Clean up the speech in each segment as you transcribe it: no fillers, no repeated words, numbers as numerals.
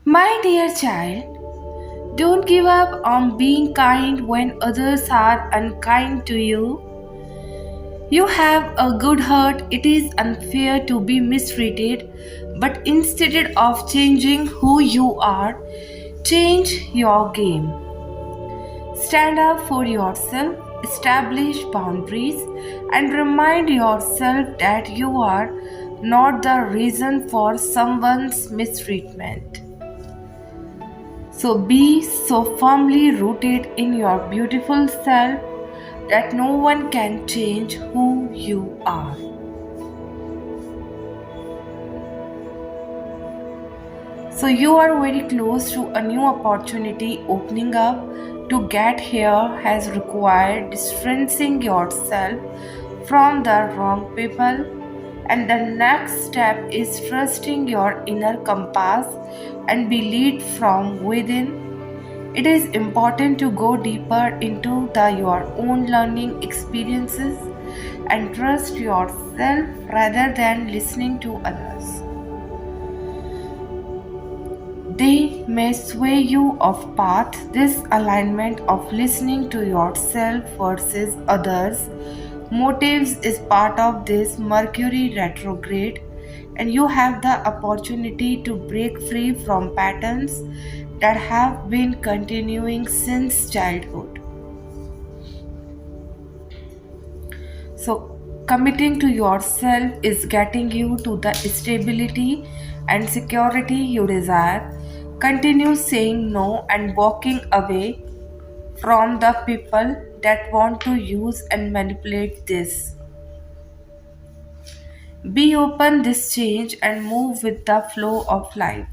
My dear child, don't give up on being kind when others are unkind to you. You have a good heart, it is unfair to be mistreated, but instead of changing who you are, change your game. Stand up for yourself, establish boundaries, and remind yourself that you are not the reason for someone's mistreatment. So be so firmly rooted in your beautiful self that no one can change who you are. So you are very close to a new opportunity opening up. To get here has required distancing yourself from the wrong people, and the next step is trusting your inner compass and be led from within. It is important to go deeper into your own learning experiences and trust yourself rather than listening to others. They may sway you off path. This alignment of listening to yourself versus others' motives is part of this Mercury retrograde, and you have the opportunity to break free from patterns that have been continuing since childhood. So, committing to yourself is getting you to the stability and security you desire. Continue saying no and walking away from the people that want to use and manipulate this. Be open this change and move with the flow of life.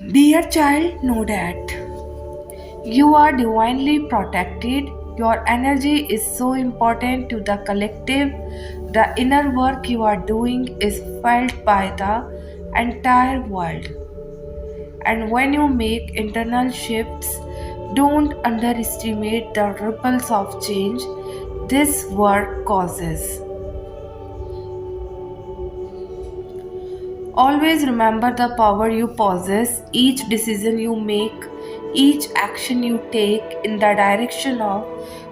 Dear child, know that you are divinely protected. Your energy is so important to the collective. The inner work you are doing is felt by the entire world. And when you make internal shifts, don't underestimate the ripples of change this work causes. Always remember the power you possess. Each decision you make, each action you take in the direction of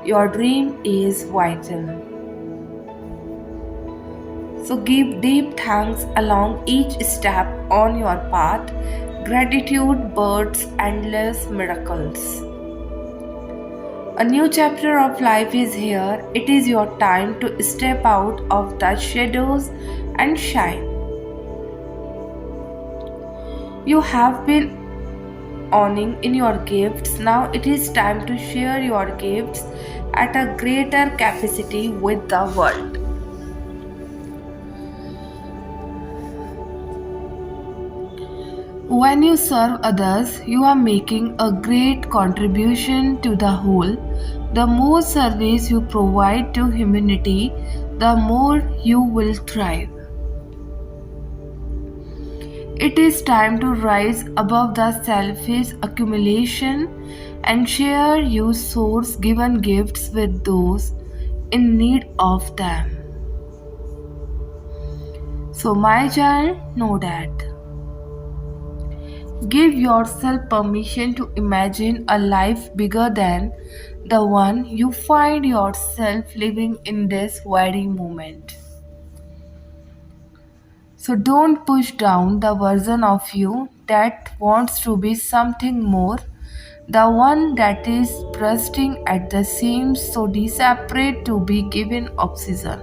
your dream is vital. So give deep thanks along each step on your path. Gratitude births endless miracles. A new chapter of life is here. It is your time to step out of the shadows and shine. You have been owning in your gifts. Now it is time to share your gifts at a greater capacity with the world. When you serve others, you are making a great contribution to the whole. The more service you provide to humanity, the more you will thrive. It is time to rise above the selfish accumulation and share your source given gifts with those in need of them. So, my child, know that. Give yourself permission to imagine a life bigger than the one you find yourself living in this very moment. So don't push down the version of you that wants to be something more, the one that is bursting at the seams so desperate to be given oxygen.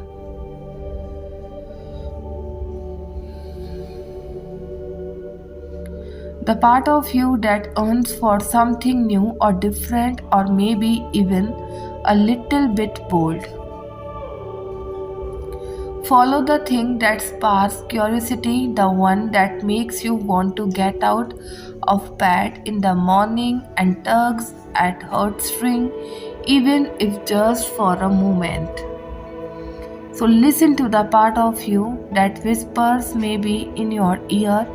The part of you that yearns for something new or different or maybe even a little bit bold. Follow the thing that sparks curiosity, the one that makes you want to get out of bed in the morning and tugs at heartstring, even if just for a moment. So listen to the part of you that whispers maybe in your ear,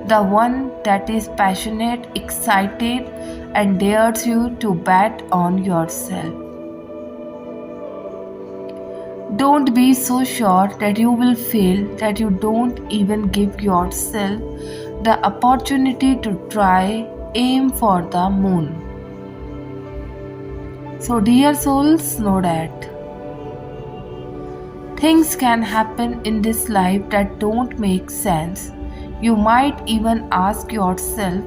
the one that is passionate, excited, and dares you to bet on yourself. Don't be so sure that you will fail that you don't even give yourself the opportunity to try. Aim for the moon. So, dear souls, know that things can happen in this life that don't make sense. You might even ask yourself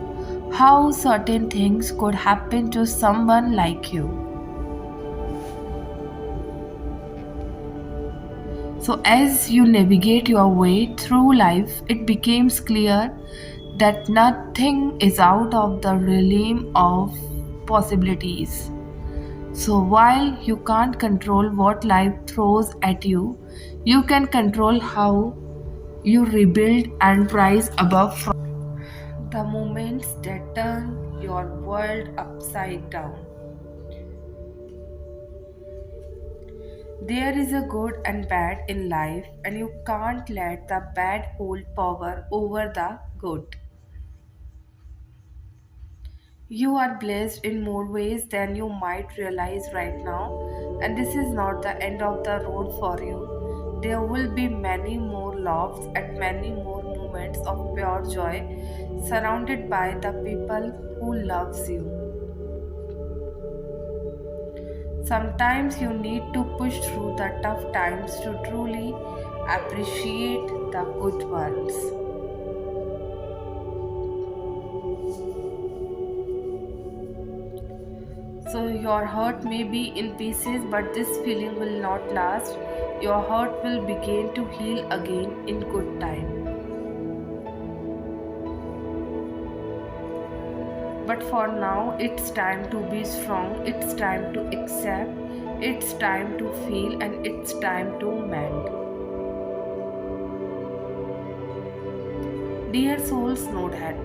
how certain things could happen to someone like you. So, as you navigate your way through life, it becomes clear that nothing is out of the realm of possibilities. So, while you can't control what life throws at you, you can control how you rebuild and rise above from the moments that turn your world upside down. There is a good and bad in life, and you can't let the bad hold power over the good. You are blessed in more ways than you might realize right now, and this is not the end of the road for you. There will be many more laughs and many more moments of pure joy surrounded by the people who loves you. Sometimes you need to push through the tough times to truly appreciate the good ones. So, your heart may be in pieces, but this feeling will not last. Your heart will begin to heal again in good time. But for now, it's time to be strong, it's time to accept, it's time to feel, and it's time to mend. Dear souls, know that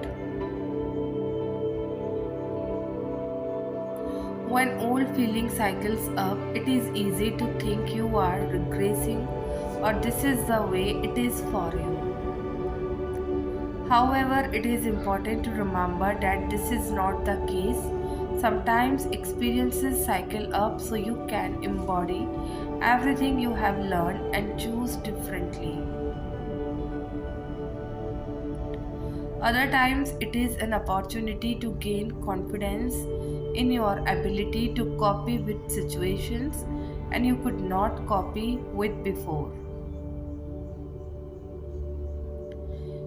when old feeling cycles up, it is easy to think you are regressing or this is the way it is for you. However, it is important to remember that this is not the case. Sometimes experiences cycle up so you can embody everything you have learned and choose differently. Other times, it is an opportunity to gain confidence in your ability to copy with situations and you could not copy with before.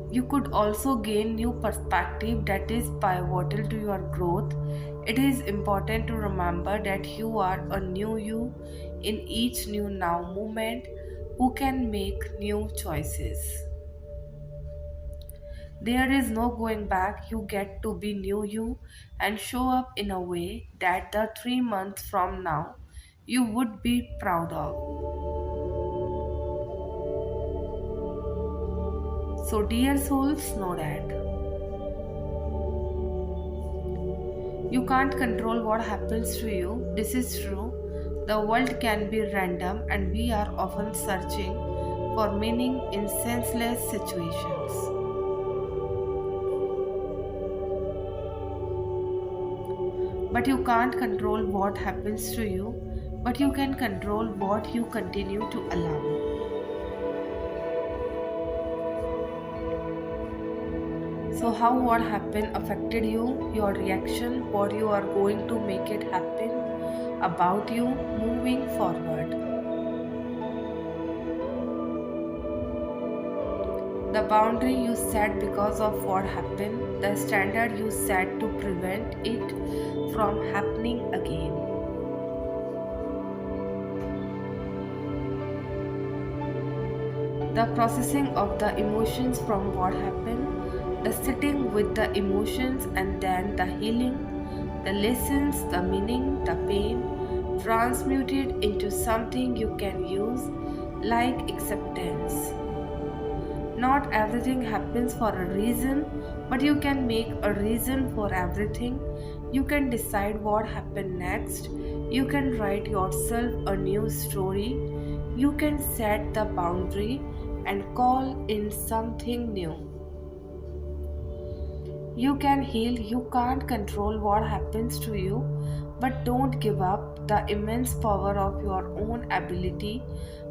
You could also gain new perspective that is pivotal to your growth. It is important to remember that you are a new you in each new now moment who can make new choices. There is no going back. You get to be new you and show up in a way that the 3 months from now you would be proud of. So, dear souls, know that you can't control what happens to you. This is true. The world can be random, and we are often searching for meaning in senseless situations. But you can't control what happens to you, but you can control what you continue to allow. So, how what happened affected you, your reaction, what you are going to make it happen about you moving forward. The boundary you set because of what happened, the standard you set to prevent it from happening again. The processing of the emotions from what happened, the sitting with the emotions and then the healing, the lessons, the meaning, the pain, transmuted into something you can use like acceptance. Not everything happens for a reason, but you can make a reason for everything. You can decide what happened next. You can write yourself a new story. You can set the boundary and call in something new. You can heal. You can't control what happens to you, but don't give up the immense power of your own ability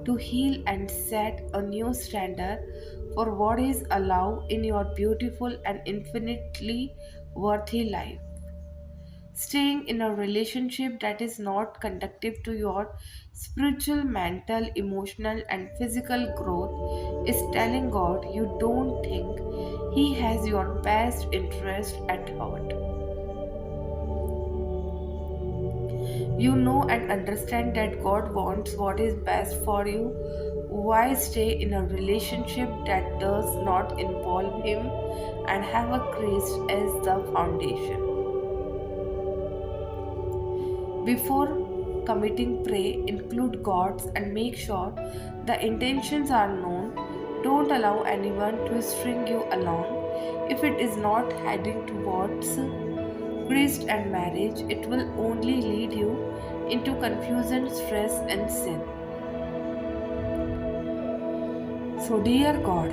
to heal and set a new standard for what is allowed in your beautiful and infinitely worthy life. Staying in a relationship that is not conducive to your spiritual, mental, emotional, and physical growth is telling God you don't think He has your best interest at heart. You know and understand that God wants what is best for you. Why stay in a relationship that does not involve Him and have a Christ as the foundation? Before committing, pray, include gods, and make sure the intentions are known. Don't allow anyone to string you along. If it is not heading towards Christ and marriage, it will only lead you into confusion, stress, and sin. So, dear God,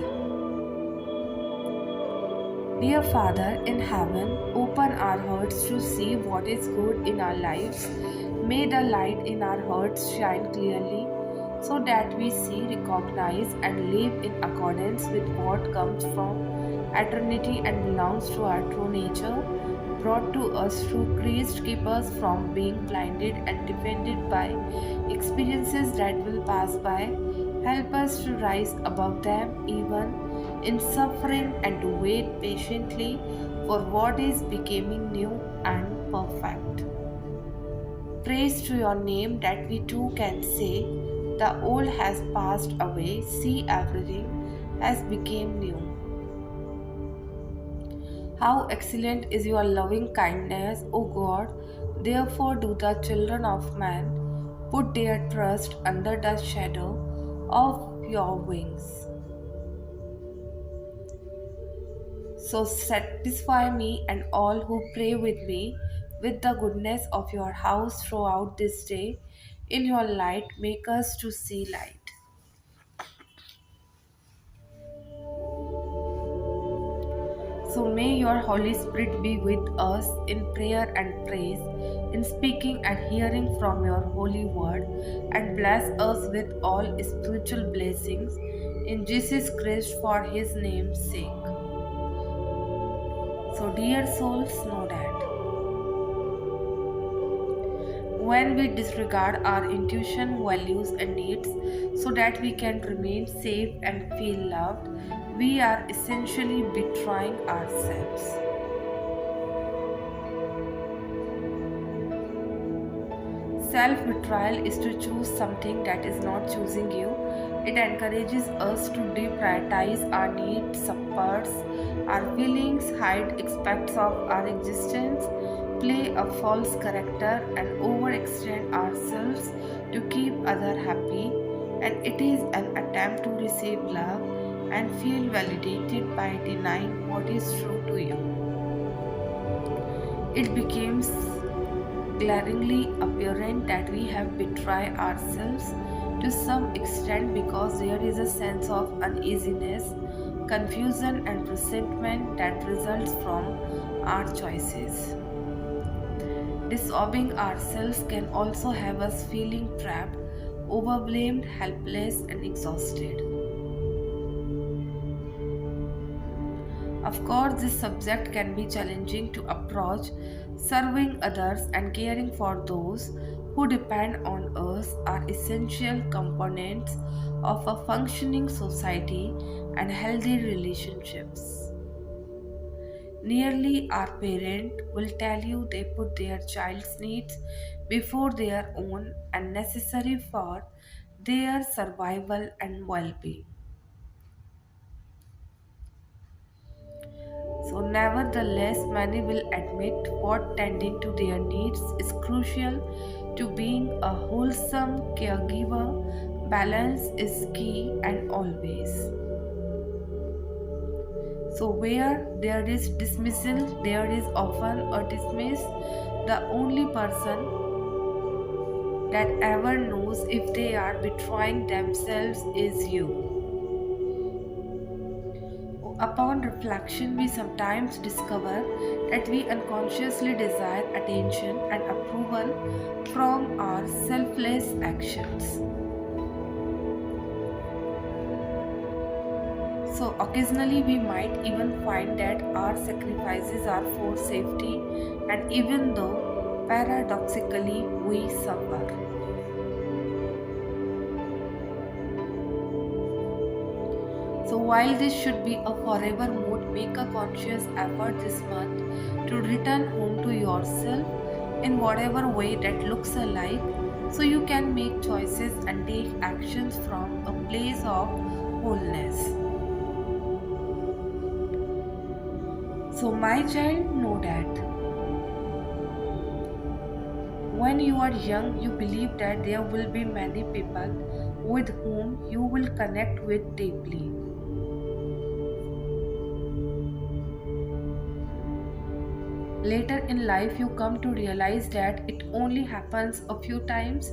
dear Father in heaven, open our hearts to see what is good in our lives. May the light in our hearts shine clearly so that we see, recognize, and live in accordance with what comes from eternity and belongs to our true nature, brought to us through Christ. Keep us from being blinded and defended by experiences that will pass by. Help us to rise above them even in suffering and to wait patiently for what is becoming new and perfect. Praise to your name that we too can say, the old has passed away, see everything has become new. How excellent is your loving kindness, O God! Therefore do the children of man put their trust under the shadow of your wings. So satisfy me and all who pray with me with the goodness of your house throughout this day. In your light, make us to see light. So may your Holy Spirit be with us in prayer and praise, in speaking and hearing from your holy word, and bless us with all spiritual blessings in Jesus Christ for his name's sake. So, dear souls, know that when we disregard our intuition, values, and needs so that we can remain safe and feel loved, we are essentially betraying ourselves. Self betrayal is to choose something that is not choosing you. It encourages us to deprioritize our needs, suppress our feelings, hide aspects of our existence, play a false character, and overextend ourselves to keep others happy. And it is an attempt to receive love and feel validated by denying what is true to you. It becomes glaringly apparent that we have betrayed ourselves to some extent because there is a sense of uneasiness, confusion, and resentment that results from our choices. Disobeying ourselves can also have us feeling trapped, overwhelmed, helpless, and exhausted. Of course, this subject can be challenging to approach. Serving others and caring for those who depend on us are essential components of a functioning society and healthy relationships. Nearly our parent will tell you they put their child's needs before their own and necessary for their survival and well-being. So, nevertheless, many will admit what tending to their needs is crucial to being a wholesome caregiver. Balance is key and always. So, where there is dismissal, there is often a dismiss. The only person that ever knows if they are betraying themselves is you. Upon reflection, we sometimes discover that we unconsciously desire attention and approval from our selfless actions. So, occasionally we might even find that our sacrifices are for safety, and even though paradoxically we suffer. So, while this should be a forever mood, make a conscious effort this month to return home to yourself in whatever way that looks alike, so you can make choices and take actions from a place of wholeness. So, my child, know that when you are young, you believe that there will be many people with whom you will connect with deeply. Later in life, you come to realize that it only happens a few times,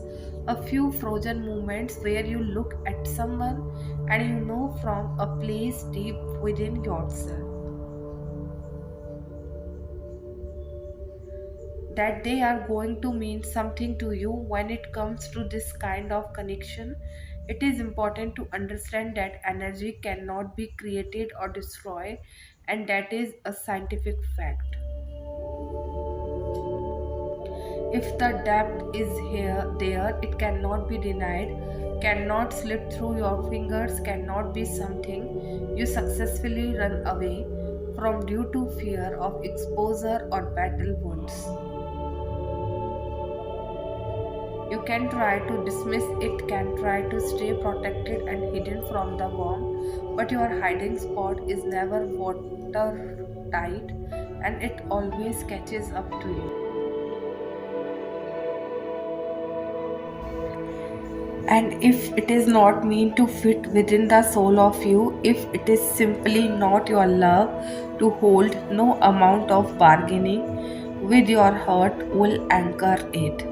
a few frozen moments where you look at someone and you know from a place deep within yourself that they are going to mean something to you. When it comes to this kind of connection, it is important to understand that energy cannot be created or destroyed, and that is a scientific fact. If the depth is there, it cannot be denied, cannot slip through your fingers, cannot be something you successfully run away from due to fear of exposure or battle wounds. You can try to dismiss it, can try to stay protected and hidden from the warmth, but your hiding spot is never watertight and it always catches up to you. And if it is not meant to fit within the soul of you, if it is simply not your love to hold, no amount of bargaining with your heart will anchor it.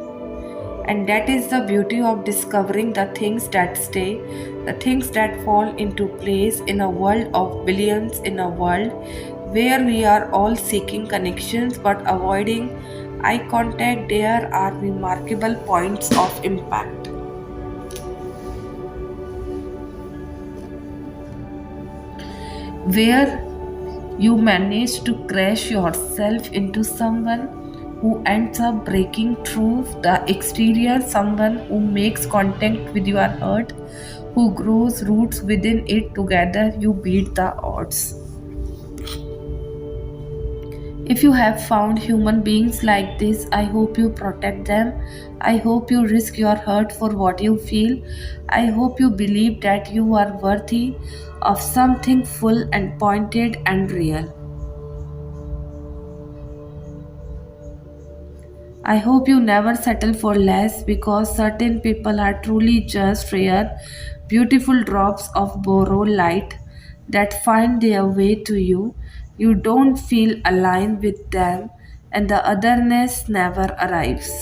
And that is the beauty of discovering the things that stay, the things that fall into place in a world of billions, in a world where we are all seeking connections but avoiding eye contact. There are remarkable points of impact where you manage to crash yourself into someone who ends up breaking through the exterior, someone who makes contact with your heart, who grows roots within it. Together you beat the odds. If you have found human beings like this, I hope you protect them. I hope you risk your hurt for what you feel. I hope you believe that you are worthy of something full and pointed and real. I hope you never settle for less, because certain people are truly just rare, beautiful drops of borrowed light that find their way to you. You don't feel aligned with them, and the otherness never arrives.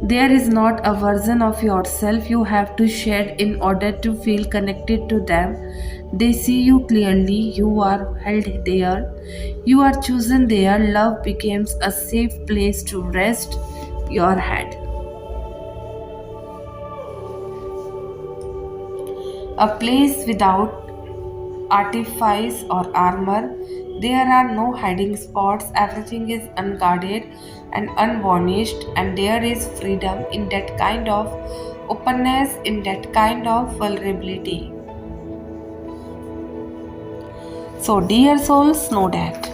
There is not a version of yourself you have to shed in order to feel connected to them. They see you clearly, you are held there, you are chosen there. Love becomes a safe place to rest your head. A place without artifice or armor. There are no hiding spots, everything is unguarded and unvarnished, and there is freedom in that kind of openness, in that kind of vulnerability. So, dear souls, know that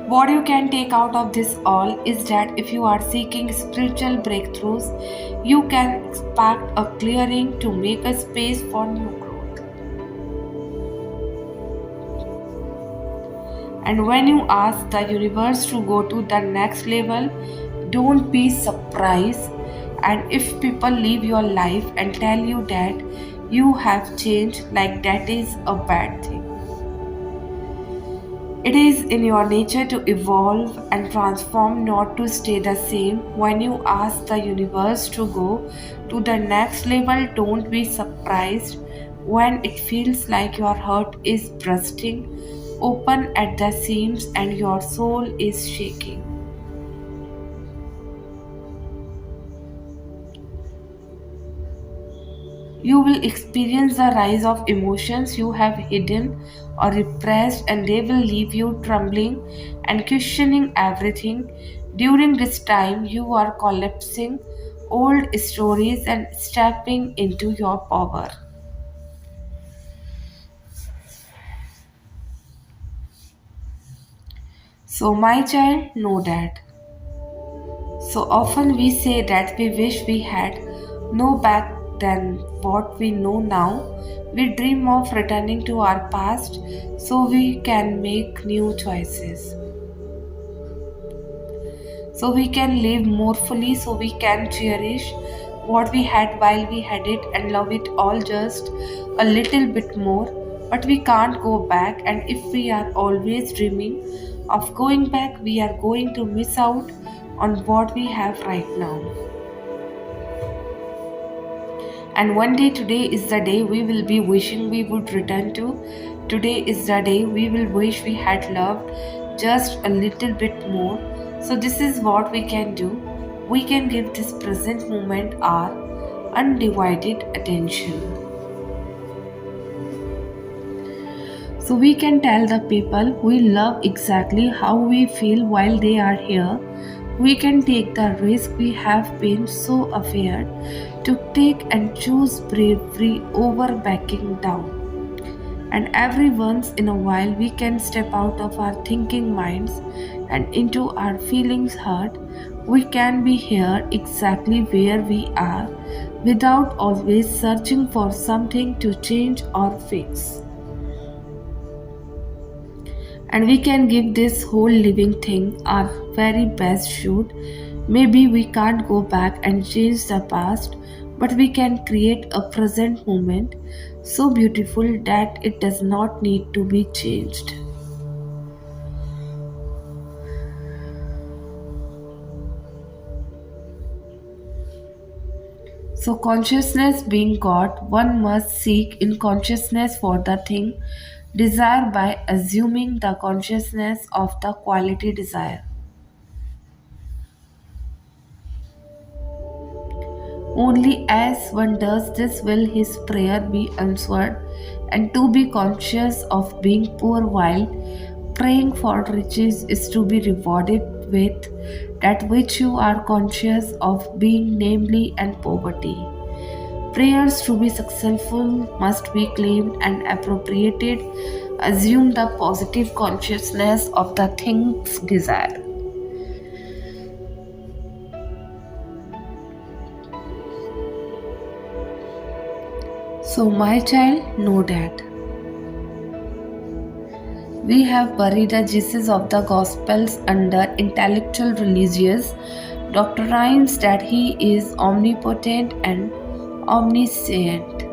what you can take out of this all is that if you are seeking spiritual breakthroughs, you can expect a clearing to make a space for new growth. And when you ask the universe to go to the next level, don't be surprised. And if people leave your life and tell you that you have changed, like that is a bad thing. It is in your nature to evolve and transform, not to stay the same. When you ask the universe to go to the next level, don't be surprised when it feels like your heart is bursting open at the seams and your soul is shaking. You will experience the rise of emotions you have hidden or repressed, and they will leave you trembling and questioning everything. During this time, you are collapsing old stories and stepping into your power. So, my child, know that. So often we say that we wish we had known back then what we know now. We dream of returning to our past so we can make new choices. So we can live more fully, so we can cherish what we had while we had it and love it all just a little bit more. But we can't go back, and if we are always dreaming of going back, we are going to miss out on what we have right now. And one day today is the day we will be wishing we would return to. Today is the day we will wish we had loved just a little bit more. So, this is what we can do. We can give this present moment our undivided attention. So, we can tell the people we love exactly how we feel while they are here. We can take the risk we have been so afraid to take and choose bravery over backing down. And every once in a while, we can step out of our thinking minds and into our feelings heart. We can be here exactly where we are without always searching for something to change or fix. And we can give this whole living thing our very best shoot. Maybe we can't go back and change the past, but we can create a present moment so beautiful that it does not need to be changed. So, consciousness being God, one must seek in consciousness for the thing desired by assuming the consciousness of the quality desire. Only as one does this will his prayer be answered, and to be conscious of being poor while praying for riches is to be rewarded with that which you are conscious of being, namely, and poverty. Prayers to be successful must be claimed and appropriated. Assume the positive consciousness of the things desired. So, my child, know that we have buried the Jesus of the Gospels under intellectual religious doctrines that he is omnipotent and omniscient.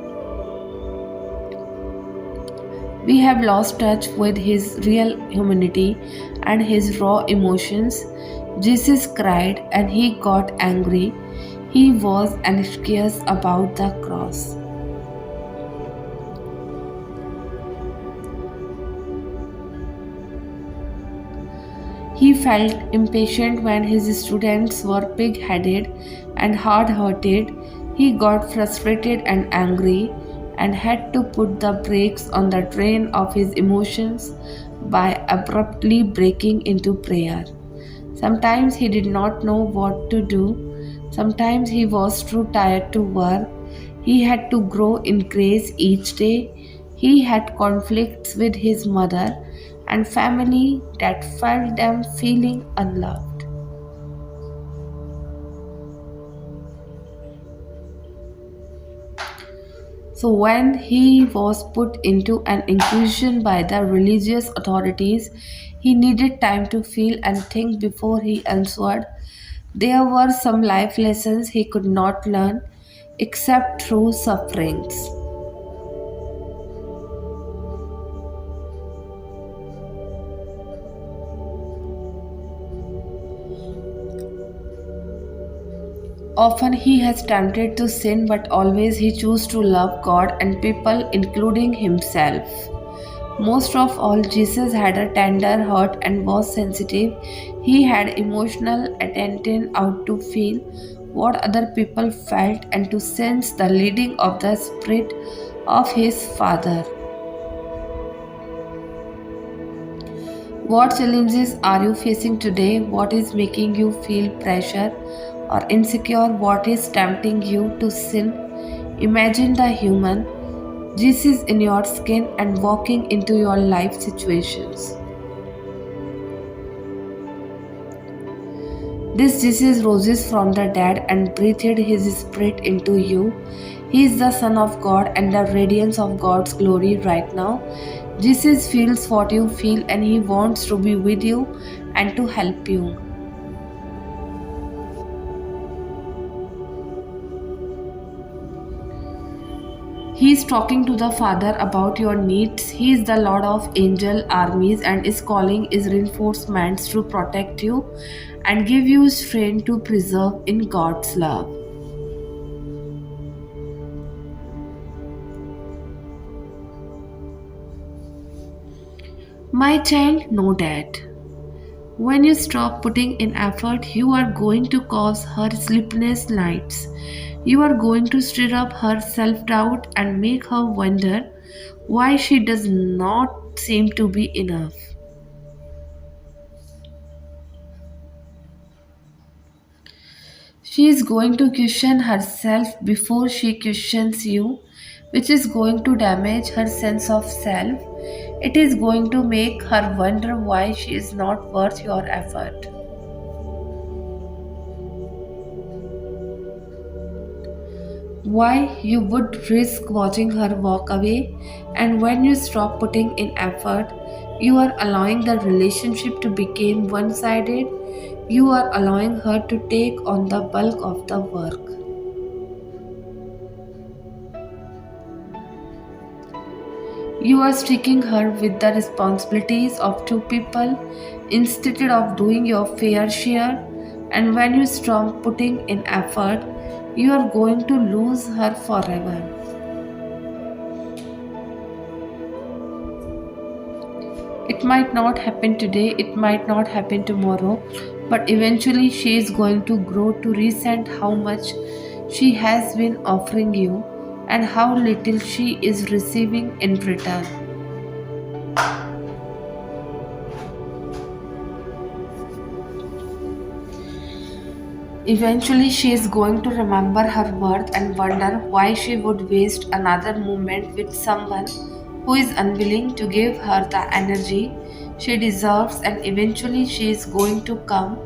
We have lost touch with his real humanity and his raw emotions. Jesus cried and he got angry. He was anxious about the cross. He felt impatient when his students were pig headed and hard hearted. He got frustrated and angry and had to put the brakes on the train of his emotions by abruptly breaking into prayer. Sometimes he did not know what to do. Sometimes he was too tired to work. He had to grow in grace each day. He had conflicts with his mother and family that felt them feeling unloved. So, when he was put into an inquisition by the religious authorities, he needed time to feel and think before he answered. There were some life lessons he could not learn except through sufferings. Often he has tempted to sin, but always he chose to love God and people, including himself. Most of all, Jesus had a tender heart and was sensitive. He had emotional attention out to feel what other people felt and to sense the leading of the Spirit of his Father. What challenges are you facing today? What is making you feel pressure or insecure? What is tempting you to sin? Imagine the human Jesus in your skin and walking into your life situations. This Jesus roses from the dead and breathed his spirit into you. He is the Son of God and the radiance of God's glory right now. Jesus feels what you feel and he wants to be with you and to help you. He is talking to the Father about your needs. He is the Lord of angel armies and is calling his reinforcements to protect you and give you strength to preserve in God's love. My child, know that. When you stop putting in effort, you are going to cause her sleepless nights. You are going to stir up her self doubt and make her wonder why she does not seem to be enough. She is going to question herself before she questions you, which is going to damage her sense of self. It is going to make her wonder why she is not worth your effort. Why you would risk watching her walk away, and when you stop putting in effort, you are allowing the relationship to become one sided. You are allowing her to take on the bulk of the work. You are sticking her with the responsibilities of two people instead of doing your fair share, and when you stop putting in effort, you are going to lose her forever. It might not happen today, it might not happen tomorrow, but eventually she is going to grow to resent how much she has been offering you and how little she is receiving in return. Eventually, she is going to remember her worth and wonder why she would waste another moment with someone who is unwilling to give her the energy she deserves, and eventually, she is going to come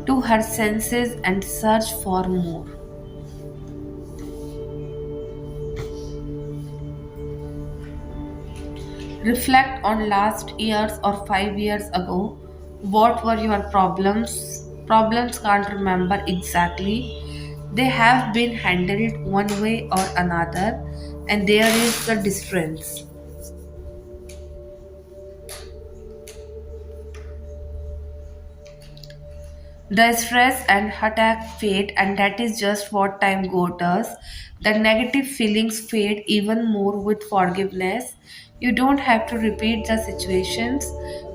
to her senses and search for more. Reflect on last years or 5 years ago. What were your problems? Problems can't remember exactly. They have been handled one way or another, and there is the difference. The stress and attack fade, and that is just what time go does. The negative feelings fade even more with forgiveness. You don't have to repeat the situations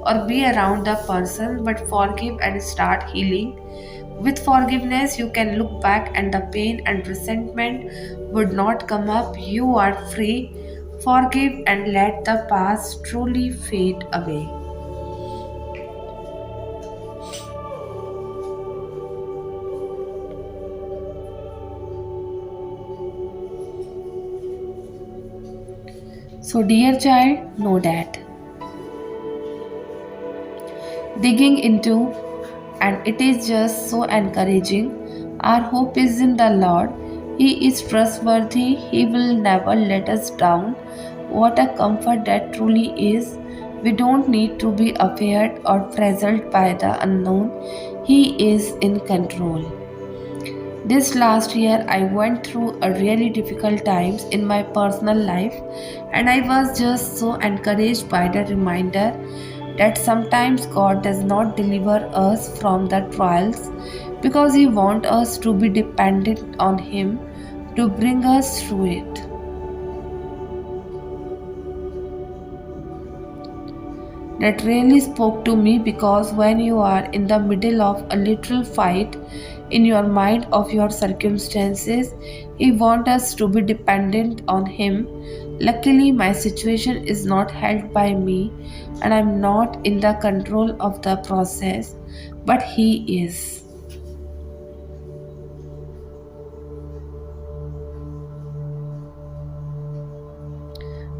or be around the person, but forgive and start healing. With forgiveness, you can look back and the pain and resentment would not come up. You are free. Forgive and let the past truly fade away. So, dear child, know that. Digging into, and it is just so encouraging. Our hope is in the Lord. He is trustworthy, He will never let us down. What a comfort that truly is. We don't need to be afraid or frazzled by the unknown. He is in control. This last year, I went through a really difficult times in my personal life, and I was just so encouraged by the reminder that sometimes God does not deliver us from the trials because He wants us to be dependent on Him to bring us through it. that really spoke to me, because when you are in the middle of a literal fight in your mind of your circumstances, he wants us to be dependent on him. Luckily, my situation is not held by me and I'm not in the control of the process, but he is.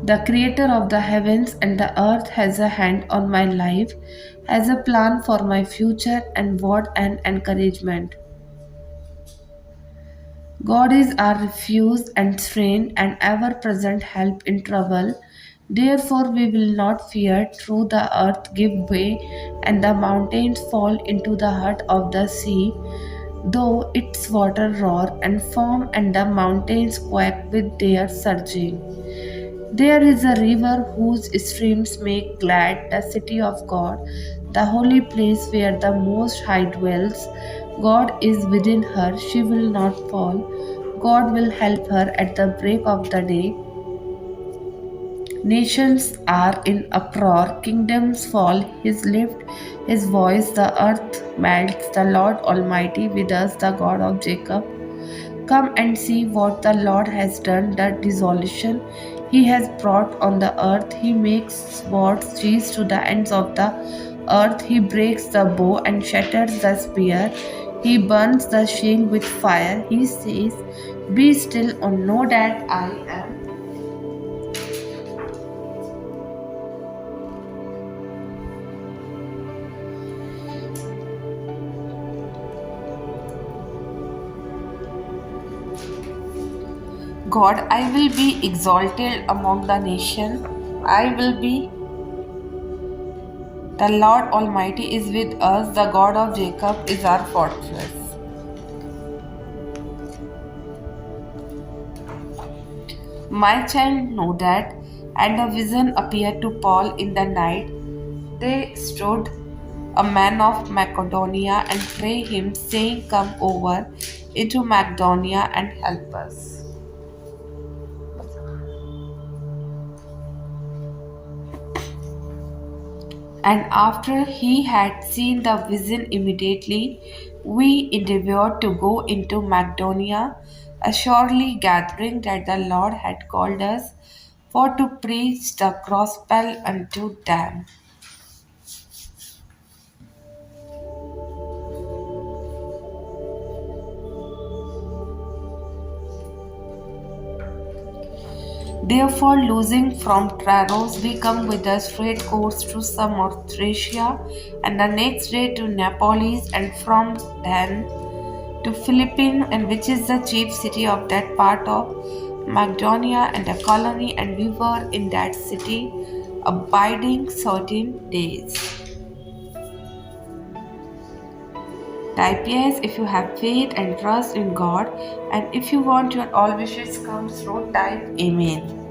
The creator of the heavens and the earth has a hand on my life, has a plan for my future, and what an encouragement. God is our refuge and strength and ever present help in trouble. Therefore, we will not fear, though the earth give way and the mountains fall into the heart of the sea, though its water roar and foam and the mountains quake with their surging. There is a river whose streams make glad the city of God, the holy place where the Most High dwells. God is within her, she will not fall. God will help her at the break of the day. Nations are in uproar, kingdoms fall, his lift, his voice, the earth melts, the Lord Almighty with us, the God of Jacob. Come and see what the Lord has done, the desolation he has brought on the earth. He makes swords cease to the ends of the earth. He breaks the bow and shatters the spear. He burns the shield with fire. He says, be still and know that I am. God, I will be exalted among the nation. I will be. The Lord Almighty is with us. The God of Jacob is our fortress. My child know that, and a vision appeared to Paul in the night. They stood a man of Macedonia and pray him, saying, come over into Macedonia and help us. And after he had seen the vision immediately, we endeavored to go into Macedonia, assuredly gathering that the Lord had called us for to preach the gospel unto them. Therefore, losing from Traros, we come with a straight course to Samothracia, and the next day to Neapolis, and from then to Philippine, and which is the chief city of that part of Macedonia and a colony, and we were in that city abiding certain days. Type yes if you have faith and trust in God, and if you want your all wishes come through, type Amen.